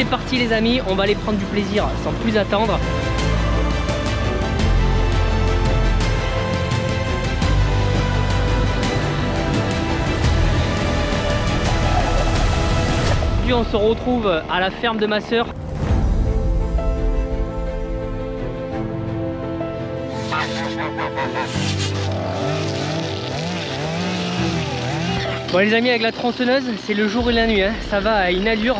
c'est parti les amis, on va aller prendre du plaisir sans plus attendre. Aujourd'hui on se retrouve à la ferme de ma soeur. Bon les amis, avec la tronçonneuse, c'est le jour et la nuit, hein. Ça va à une allure.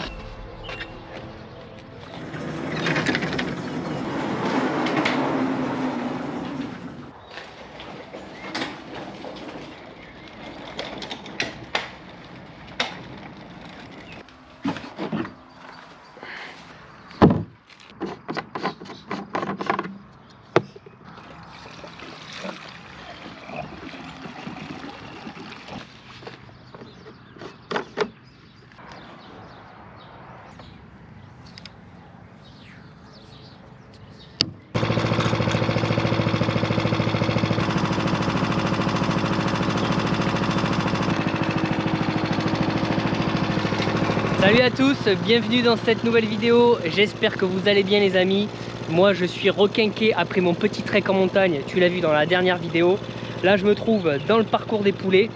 Salut à tous, bienvenue dans cette nouvelle vidéo, j'espère que vous allez bien les amis. Moi je suis requinqué après mon petit trek en montagne, tu l'as vu dans la dernière vidéo. Là je me trouve dans le parcours des poulets.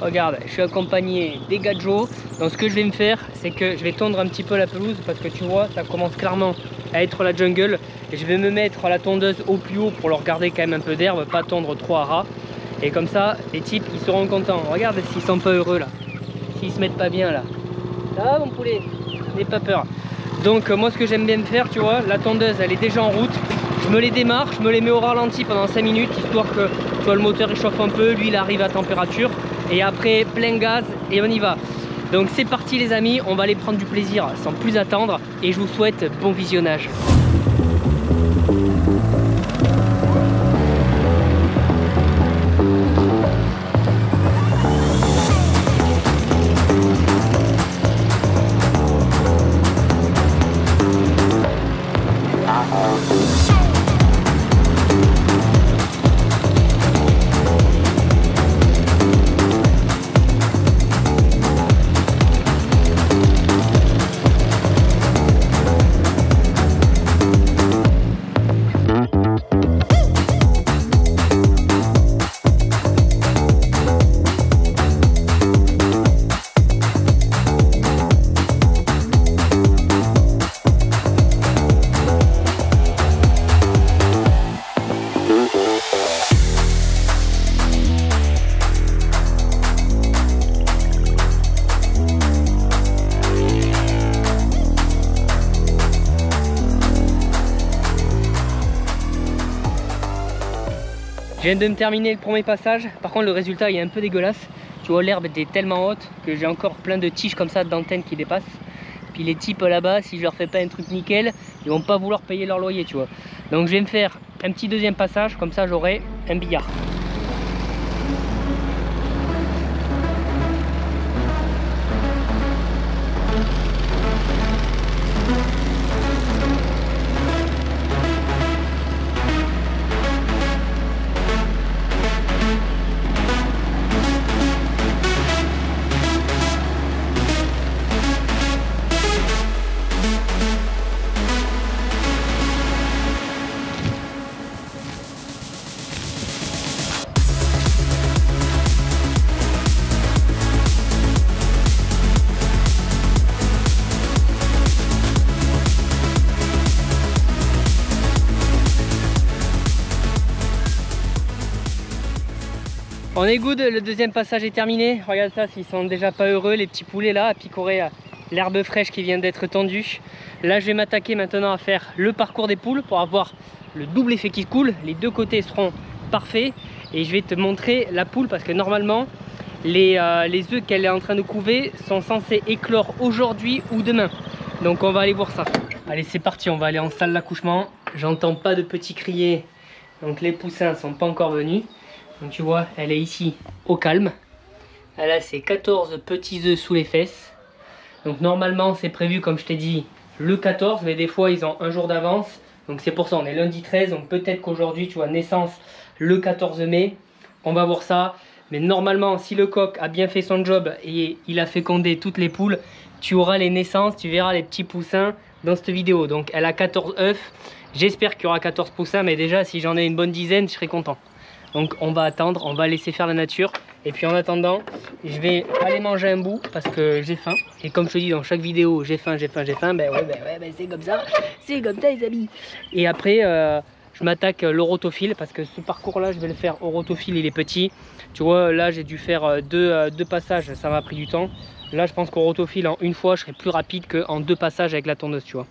Regarde, je suis accompagné des gadgets. Donc ce que je vais me faire, c'est que je vais tondre un petit peu la pelouse parce que tu vois, ça commence clairement à être la jungle. Et je vais me mettre la tondeuse au plus haut pour leur garder quand même un peu d'herbe, pas tondre trop à ras. Et comme ça, les types ils seront contents. Regarde s'ils sont pas heureux là, s'ils se mettent pas bien là. Ça va mon poulet, n'aie pas peur. Donc moi ce que j'aime bien me faire, tu vois, la tondeuse elle est déjà en route. Je me les démarre, je me les mets au ralenti pendant 5 minutes, histoire que tu vois, le moteur réchauffe un peu, lui il arrive à température. Et après plein gaz et on y va. Donc c'est parti les amis, on va aller prendre du plaisir sans plus attendre. Et je vous souhaite bon visionnage. Je viens de me terminer le premier passage, par contre le résultat il est un peu dégueulasse. Tu vois l'herbe était tellement haute que j'ai encore plein de tiges comme ça d'antennes qui dépassent. Puis les types là-bas, si je leur fais pas un truc nickel, ils vont pas vouloir payer leur loyer tu vois. Donc je vais me faire un petit deuxième passage, comme ça j'aurai un billard. On est good, le deuxième passage est terminé. Regarde ça, s'ils sont déjà pas heureux, les petits poulets là, à picorer l'herbe fraîche qui vient d'être tendue. Là, je vais m'attaquer maintenant à faire le parcours des poules pour avoir le double effet qui coule. Les deux côtés seront parfaits. Et je vais te montrer la poule parce que normalement, les œufs qu'elle est en train de couver sont censés éclore aujourd'hui ou demain. Donc on va aller voir ça. Allez, c'est parti, on va aller en salle d'accouchement. J'entends pas de petits crier, donc les poussins sont pas encore venus. Donc tu vois, elle est ici au calme. Elle a ses 14 petits œufs sous les fesses. Donc normalement c'est prévu, comme je t'ai dit, le 14, mais des fois ils ont un jour d'avance. Donc c'est pour ça, on est lundi 13, donc peut-être qu'aujourd'hui, tu vois, naissance le 14 mai. On va voir ça. Mais normalement, si le coq a bien fait son job et il a fécondé toutes les poules, tu auras les naissances, tu verras les petits poussins dans cette vidéo. Donc elle a 14 œufs. J'espère qu'il y aura 14 poussins, mais déjà si j'en ai une bonne dizaine, je serai content. Donc on va attendre, on va laisser faire la nature. Et puis en attendant, je vais aller manger un bout parce que j'ai faim. Et comme je te dis dans chaque vidéo, j'ai faim, ben ouais, c'est comme ça les amis. Et après, je m'attaque l'orotophile parce que ce parcours-là, je vais le faire orotophile, il est petit. Tu vois, là j'ai dû faire deux passages, ça m'a pris du temps. Là je pense qu'orotophile en une fois, je serai plus rapide qu'en 2 passages avec la tondeuse, tu vois.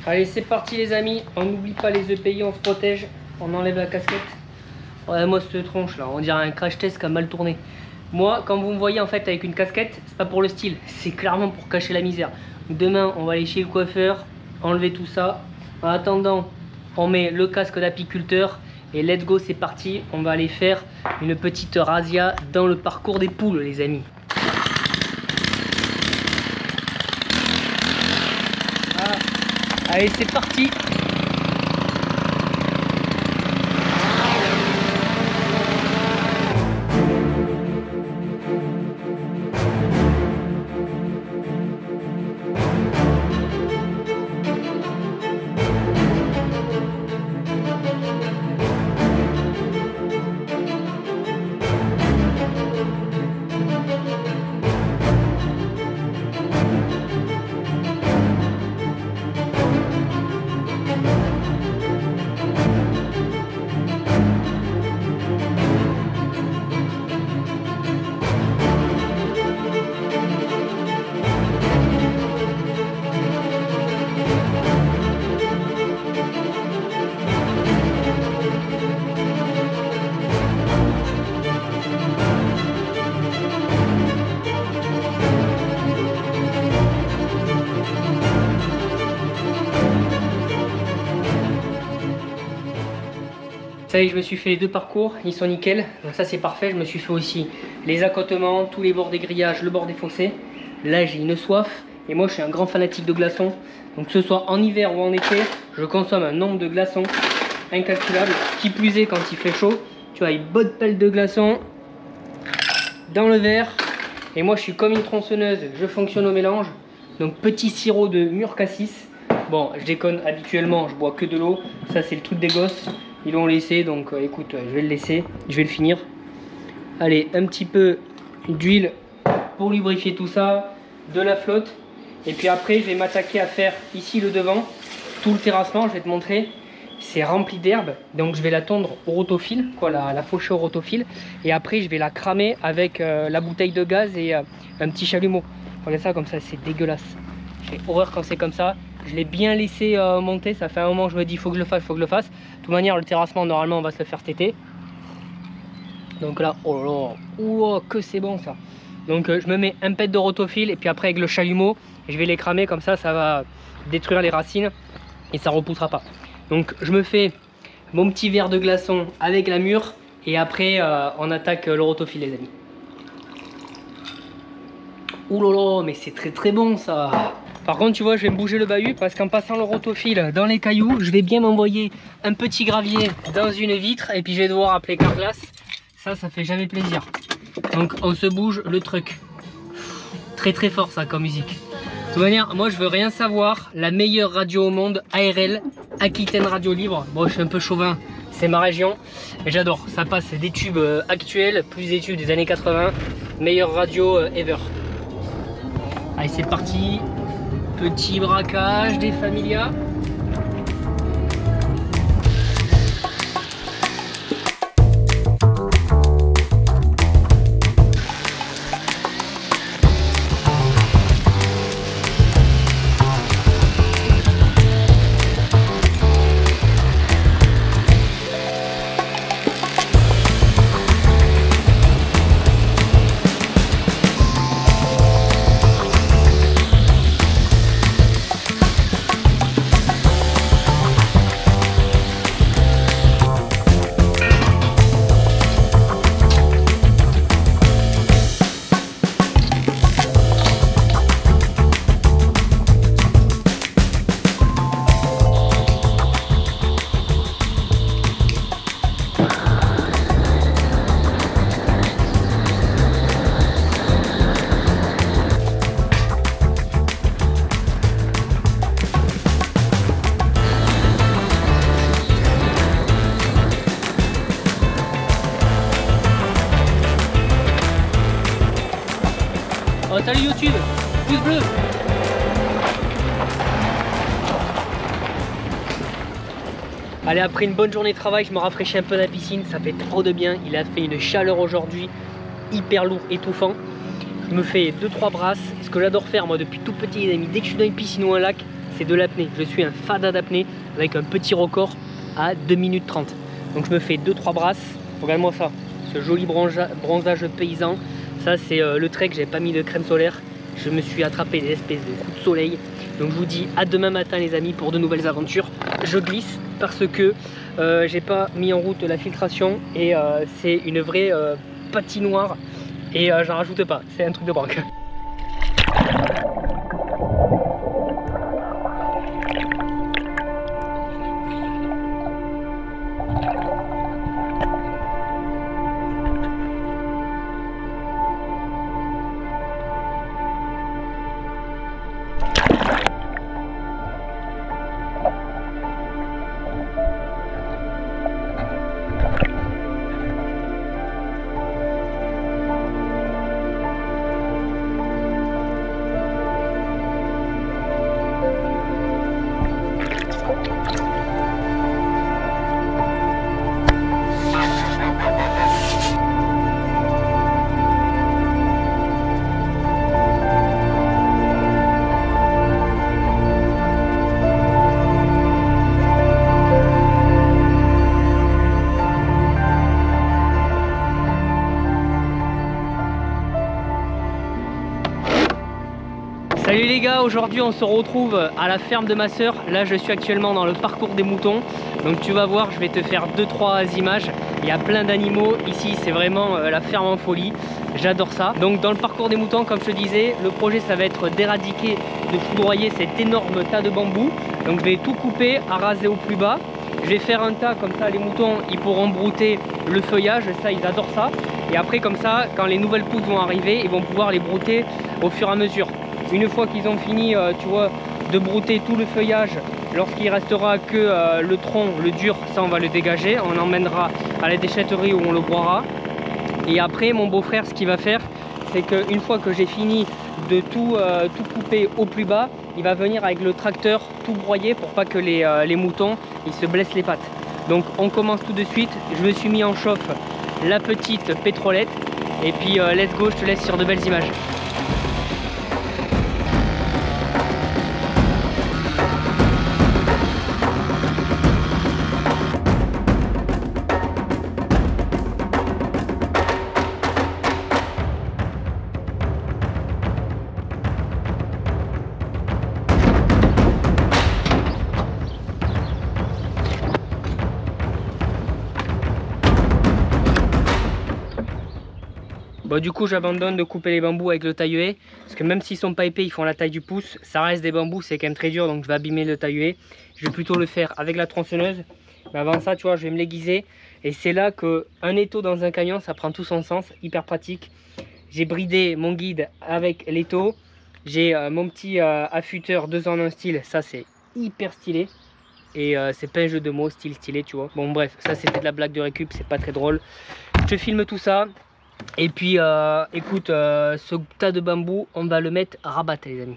Allez, c'est parti les amis, on n'oublie pas les EPI, on se protège, on enlève la casquette. Ouais, moi cette tronche là, on dirait un crash test qui a mal tourné. Moi, quand vous me voyez en fait avec une casquette, c'est pas pour le style, c'est clairement pour cacher la misère. Demain, on va aller chez le coiffeur, enlever tout ça. En attendant, on met le casque d'apiculteur et let's go, c'est parti. On va aller faire une petite razzia dans le parcours des poules les amis. Allez, c'est parti. Ça y est, je me suis fait les 2 parcours, ils sont nickel, donc ça c'est parfait. Je me suis fait aussi les accotements, tous les bords des grillages, le bord des fossés. Là j'ai une soif, et moi je suis un grand fanatique de glaçons. Donc que ce soit en hiver ou en été, je consomme un nombre de glaçons incalculable. Qui plus est quand il fait chaud, tu vois, une bonne pelle de glaçons dans le verre. Et moi je suis comme une tronçonneuse, je fonctionne au mélange. Donc petit sirop de mûre cassis. Bon, je déconne, habituellement je bois que de l'eau, ça c'est le truc des gosses. Ils l'ont laissé, donc écoute, je vais le laisser, je vais le finir. Allez, un petit peu d'huile pour lubrifier tout ça, de la flotte. Et puis après, je vais m'attaquer à faire ici le devant, tout le terrassement, je vais te montrer. C'est rempli d'herbe, donc je vais la tondre au rotophile, quoi, la faucher au rotophile. Et après, je vais la cramer avec la bouteille de gaz et un petit chalumeau. Regarde ça, comme ça, c'est dégueulasse. J'ai horreur quand c'est comme ça. Je l'ai bien laissé monter, ça fait un moment que je me dis faut que je le fasse, faut que je le fasse. De toute manière, le terrassement, normalement, on va se le faire cet été. Donc là, oh là là, oh, que c'est bon ça. Donc je me mets un pet de rotophile et puis après avec le chalumeau, je vais les cramer comme ça va détruire les racines et ça repoussera pas. Donc je me fais mon petit verre de glaçon avec la mûre et après on attaque le rotophile les amis. Ouh là là, mais c'est très très bon ça. Par contre, tu vois, je vais me bouger le bahut parce qu'en passant le rotophile dans les cailloux, je vais bien m'envoyer un petit gravier dans une vitre et puis je vais devoir appeler Carglass. Ça fait jamais plaisir. Donc on se bouge le truc. Très très fort ça comme musique. De toute manière, moi je veux rien savoir. La meilleure radio au monde, ARL, Aquitaine Radio Libre. Bon, je suis un peu chauvin, c'est ma région. Mais j'adore, ça passe des tubes actuels, plus des tubes des années 80. Meilleure radio ever. Allez, c'est parti. Petit braquage des Familia. Salut YouTube, pouce bleu. Allez, après une bonne journée de travail, je me rafraîchis un peu dans la piscine, ça fait trop de bien. Il a fait une chaleur aujourd'hui, hyper lourd, étouffant. Je me fais 2-3 brasses. Ce que j'adore faire moi depuis tout petit les amis, dès que je suis dans une piscine ou un lac, c'est de l'apnée. Je suis un fada d'apnée avec un petit record à 2 minutes 30. Donc je me fais 2-3 brasses. Regarde-moi ça, ce joli bronzage paysan. Ça c'est le trek, j'avais pas mis de crème solaire. Je me suis attrapé des espèces de coups de soleil. Donc je vous dis à demain matin les amis pour de nouvelles aventures. Je glisse parce que j'ai pas mis en route la filtration et c'est une vraie patinoire et j'en rajoute pas, c'est un truc de branque. Salut les gars, aujourd'hui on se retrouve à la ferme de ma soeur. Là je suis actuellement dans le parcours des moutons. Donc tu vas voir, je vais te faire 2-3 images. Il y a plein d'animaux ici, c'est vraiment la ferme en folie. J'adore ça. Donc dans le parcours des moutons, comme je te disais, le projet ça va être d'éradiquer, de foudroyer cet énorme tas de bambou. Donc je vais tout couper, raser au plus bas. Je vais faire un tas comme ça, les moutons ils pourront brouter le feuillage, ça ils adorent ça. Et après comme ça, quand les nouvelles pousses vont arriver, ils vont pouvoir les brouter au fur et à mesure. Une fois qu'ils ont fini, tu vois, de brouter tout le feuillage, lorsqu'il restera que le tronc, le dur, ça on va le dégager, on l'emmènera à la déchetterie où on le broiera. Et après, mon beau-frère, ce qu'il va faire, c'est qu'une fois que j'ai fini de tout couper au plus bas, il va venir avec le tracteur tout broyer pour pas que les moutons ils se blessent les pattes. Donc on commence tout de suite. Je me suis mis en chauffe la petite pétrolette et puis let's go, je te laisse sur de belles images. Bon, du coup j'abandonne de couper les bambous avec le taille-haie parce que même s'ils sont pas épais, ils font la taille du pouce, ça reste des bambous, c'est quand même très dur, donc je vais abîmer le taille-haie. Je vais plutôt le faire avec la tronçonneuse. Mais avant ça, tu vois, je vais me l'aiguiser et c'est là que un étau dans un camion ça prend tout son sens, hyper pratique. J'ai bridé mon guide avec l'étau, j'ai mon petit affûteur 2 en 1 style, ça c'est hyper stylé. Et c'est pas un jeu de mots, stylé, tu vois. Bon bref, ça c'était de la blague de récup, c'est pas très drôle. Je te filme tout ça. Et puis écoute, ce tas de bambou, on va le mettre à rabattre les amis.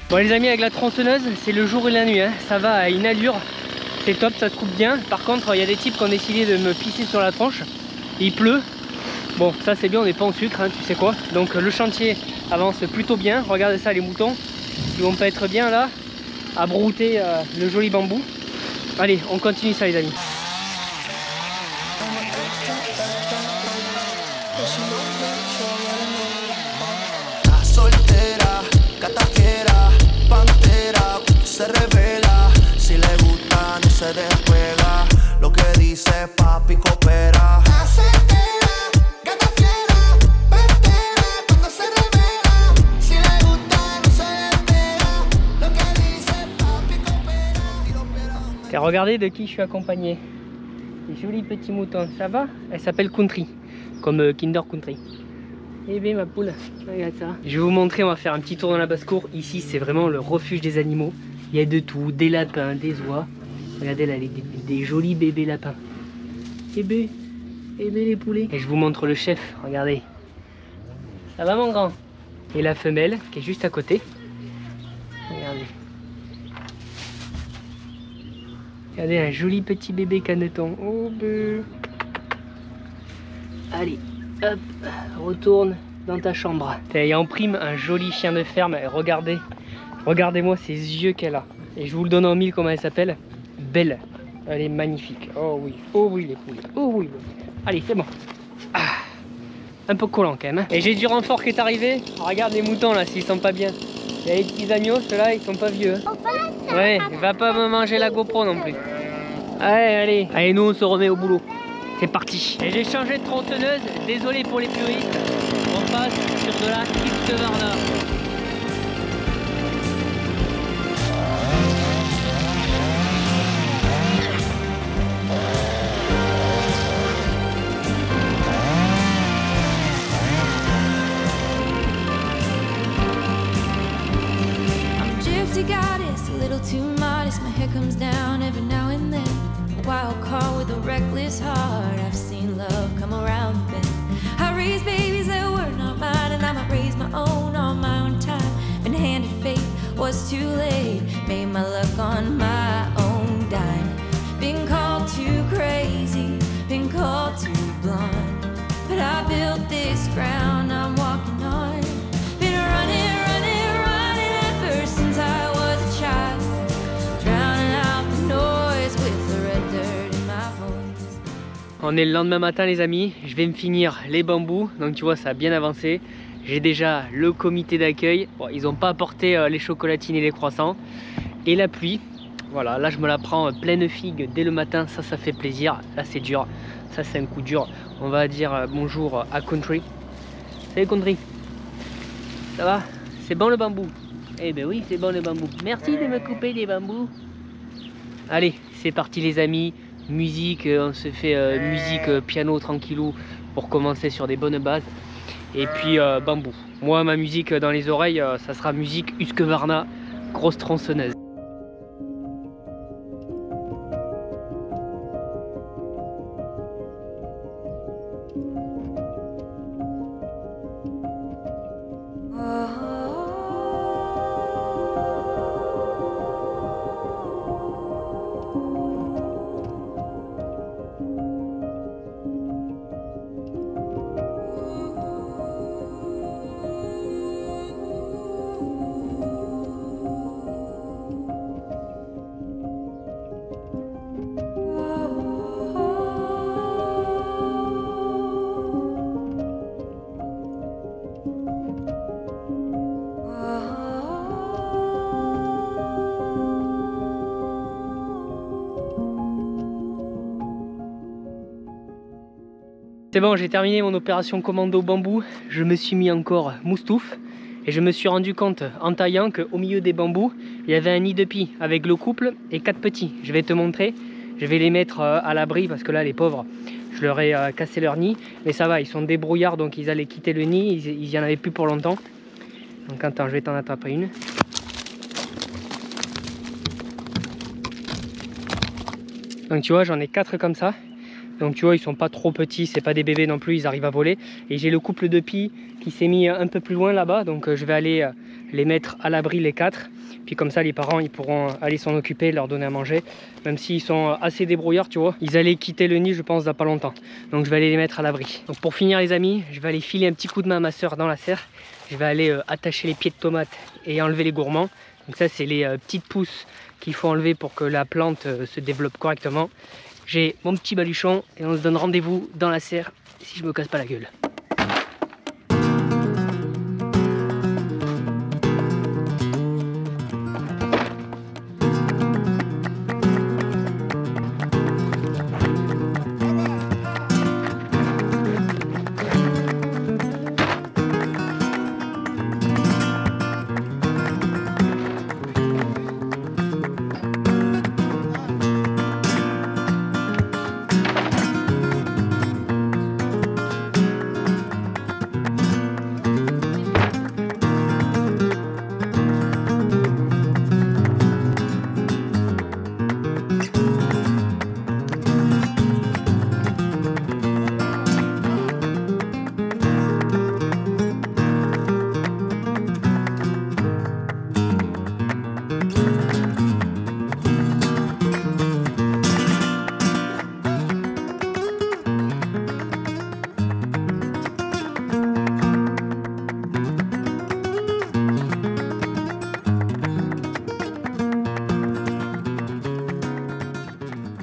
Bon les amis, avec la tronçonneuse, c'est le jour et la nuit, hein. Ça va à une allure, c'est top, ça se coupe bien. Par contre, il y a des types qui ont décidé de me pisser sur la tronche. Il pleut, Bon, ça c'est bien, on n'est pas en sucre, hein, tu sais quoi. Donc le chantier avance plutôt bien. Regardez ça, les moutons, ils vont pas être bien là, à brouter le joli bambou. Allez, on continue ça les amis. Et regardez de qui je suis accompagné. Des jolis petits moutons, ça va? Elle s'appelle Country, comme Kinder Country. Eh bien ma poule, regarde ça. Je vais vous montrer, on va faire un petit tour dans la basse-cour. Ici c'est vraiment le refuge des animaux. Il y a de tout, des lapins, des oies. Regardez là, des jolis bébés lapins. Eh bien les poulets. Et je vous montre le chef, regardez. Ça va mon grand? Et la femelle qui est juste à côté. Regardez. Regardez un joli petit bébé caneton. Oh beuh. Allez, hop, retourne dans ta chambre. Et en prime un joli chien de ferme. Et regardez-moi ces yeux qu'elle a. Et je vous le donne en mille, comment elle s'appelle? Belle. Elle est magnifique. Oh oui les poulets. Oh oui. Allez, c'est bon. Ah, un peu collant quand même. Hein. Et j'ai du renfort qui est arrivé. Regarde les moutons là, s'ils sont pas bien. Il y a les petits agneaux, ceux-là, ils sont pas vieux. Ouais, va pas me manger la GoPro non plus. Allez, nous on se remet au boulot. C'est parti. Et j'ai changé de tronçonneuse, désolé pour les puristes. On passe sur de la Husqvarna. Goddess, a little too modest. My hair comes down every now and then. A wild card with a reckless heart. I've seen love come around the bend. I raised babies that were not mine, and I might raise my own on my own time. Been handed fate, was too late. Made my luck on my own dime. Been called too crazy, been called too blind. But I built this ground I'm walking on. Been running ever since I was a child. Drowning out the noise with the red dirt in my voice. On est le lendemain matin les amis, je vais me finir les bambous, donc tu vois ça a bien avancé. J'ai déjà le comité d'accueil, bon, ils n'ont pas apporté les chocolatines et les croissants. Et la pluie, voilà, là je me la prends pleine figue dès le matin, ça fait plaisir. Là c'est dur, ça c'est un coup dur. On va dire bonjour à Country. Salut Country, ça va? C'est bon le bambou? Eh ben oui, c'est bon le bambou. Merci de me couper les bambous. Allez, c'est parti les amis. Musique, on se fait musique piano tranquillou pour commencer sur des bonnes bases. Et puis bambou. Moi, ma musique dans les oreilles, ça sera musique Husqvarna, grosse tronçonneuse. C'est bon, j'ai terminé mon opération commando bambou. Je me suis mis encore moustouf et je me suis rendu compte en taillant qu'au milieu des bambous, il y avait un nid de pie avec le couple et 4 petits. Je vais te montrer, je vais les mettre à l'abri parce que là les pauvres, je leur ai cassé leur nid. Mais ça va, ils sont débrouillards donc ils allaient quitter le nid, ils y en avaient plus pour longtemps. Donc attends, je vais t'en attraper une. Donc tu vois, j'en ai 4 comme ça. Donc tu vois, ils sont pas trop petits, c'est pas des bébés non plus, ils arrivent à voler. Et j'ai le couple de pies qui s'est mis un peu plus loin là-bas, donc je vais aller les mettre à l'abri les 4. Puis comme ça les parents ils pourront aller s'en occuper, leur donner à manger. Même s'ils sont assez débrouillards, tu vois. Ils allaient quitter le nid je pense dans pas longtemps. Donc je vais aller les mettre à l'abri. Donc pour finir les amis, je vais aller filer un petit coup de main à ma soeur dans la serre. Je vais aller attacher les pieds de tomates et enlever les gourmands. Donc ça c'est les petites pousses qu'il faut enlever pour que la plante se développe correctement. J'ai mon petit baluchon et on se donne rendez-vous dans la serre si je me casse pas la gueule.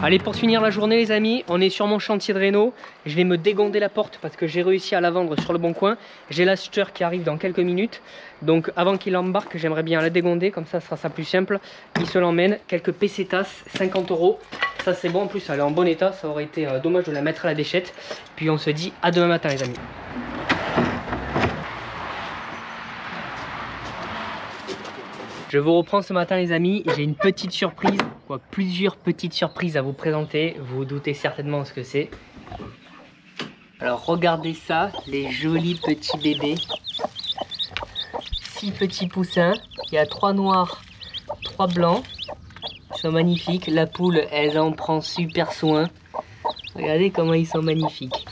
Allez, pour finir la journée les amis, on est sur mon chantier de réno. Je vais me dégonder la porte parce que j'ai réussi à la vendre sur le bon coin. J'ai l'acheteur qui arrive dans quelques minutes. Donc avant qu'il embarque, j'aimerais bien la dégonder, comme ça sera plus simple. Il se l'emmène, quelques pesetas, 50 €. Ça c'est bon, en plus elle est en bon état, ça aurait été dommage de la mettre à la déchette. Puis on se dit à demain matin les amis. Je vous reprends ce matin les amis, j'ai une petite surprise, plusieurs petites surprises à vous présenter, vous vous doutez certainement ce que c'est. Alors regardez ça, les jolis petits bébés. 6 petits poussins, il y a 3 noirs, 3 blancs, ils sont magnifiques, la poule elle en prend super soin. Regardez comment ils sont magnifiques.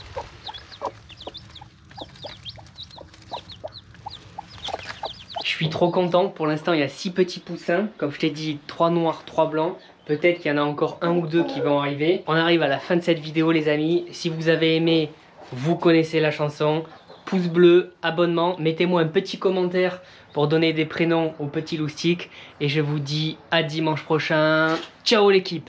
Je suis trop content, pour l'instant il y a 6 petits poussins, comme je t'ai dit 3 noirs, 3 blancs, peut-être qu'il y en a encore 1 ou 2 qui vont arriver. On arrive à la fin de cette vidéo les amis, si vous avez aimé, vous connaissez la chanson, pouce bleu, abonnement, mettez-moi un petit commentaire pour donner des prénoms aux petits loustiques et je vous dis à dimanche prochain, ciao l'équipe.